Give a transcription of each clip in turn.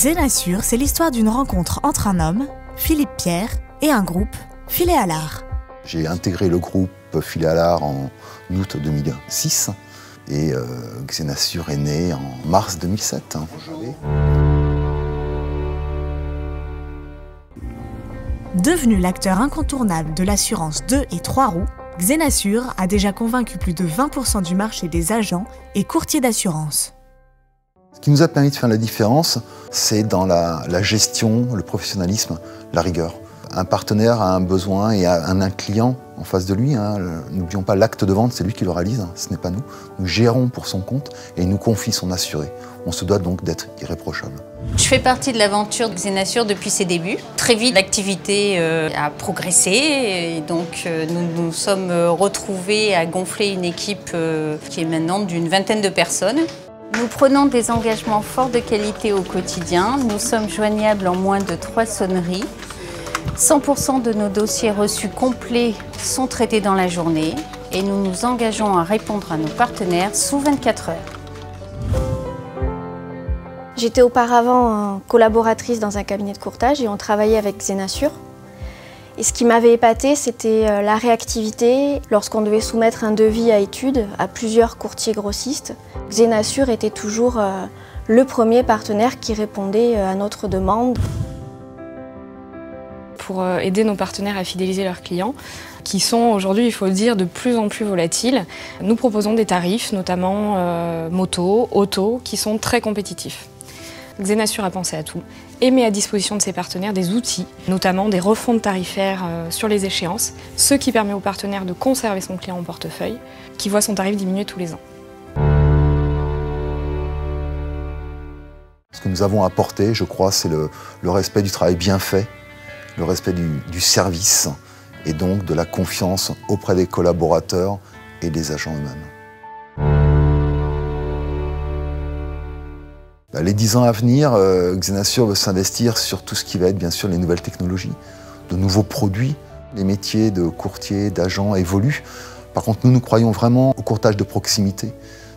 Xénassure, c'est l'histoire d'une rencontre entre un homme, Philippe Pierre, et un groupe, Filet Allard. J'ai intégré le groupe Filet Allard en août 2006 et Xénassure est né en mars 2007. Devenu l'acteur incontournable de l'assurance 2 et 3 roues, Xénassure a déjà convaincu plus de 20% du marché des agents et courtiers d'assurance. Ce qui nous a permis de faire la différence, c'est dans la gestion, le professionnalisme, la rigueur. Un partenaire a un besoin et a un client en face de lui. N'oublions pas, l'acte de vente, c'est lui qui le réalise, ce n'est pas nous. Nous gérons pour son compte et il nous confie son assuré. On se doit donc d'être irréprochable. Je fais partie de l'aventure de Xénassure depuis ses débuts. Très vite, l'activité a progressé et donc nous nous sommes retrouvés à gonfler une équipe qui est maintenant d'une vingtaine de personnes. Nous prenons des engagements forts de qualité au quotidien. Nous sommes joignables en moins de 3 sonneries. 100% de nos dossiers reçus complets sont traités dans la journée et nous nous engageons à répondre à nos partenaires sous 24 heures. J'étais auparavant collaboratrice dans un cabinet de courtage et on travaillait avec Xénassure. Et ce qui m'avait épaté, c'était la réactivité lorsqu'on devait soumettre un devis à étude à plusieurs courtiers grossistes. Xénassure était toujours le premier partenaire qui répondait à notre demande. Pour aider nos partenaires à fidéliser leurs clients, qui sont aujourd'hui, il faut le dire, de plus en plus volatiles. Nous proposons des tarifs, notamment moto, auto, qui sont très compétitifs. Xénassure a pensé à tout et met à disposition de ses partenaires des outils, notamment des refontes tarifaires sur les échéances, ce qui permet aux partenaires de conserver son client en portefeuille, qui voit son tarif diminuer tous les ans. Ce que nous avons apporté, je crois, c'est le respect du travail bien fait, le respect du service et donc de la confiance auprès des collaborateurs et des agents eux-mêmes. Les 10 ans à venir, Xénassure veut s'investir sur tout ce qui va être bien sûr les nouvelles technologies, de nouveaux produits. Les métiers de courtier, d'agent évoluent. Par contre, nous croyons vraiment au courtage de proximité,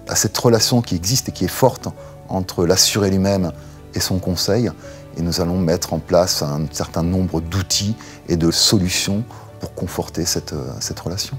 à cette relation qui existe et qui est forte entre l'assuré lui-même et son conseil. Et nous allons mettre en place un certain nombre d'outils et de solutions pour conforter cette relation.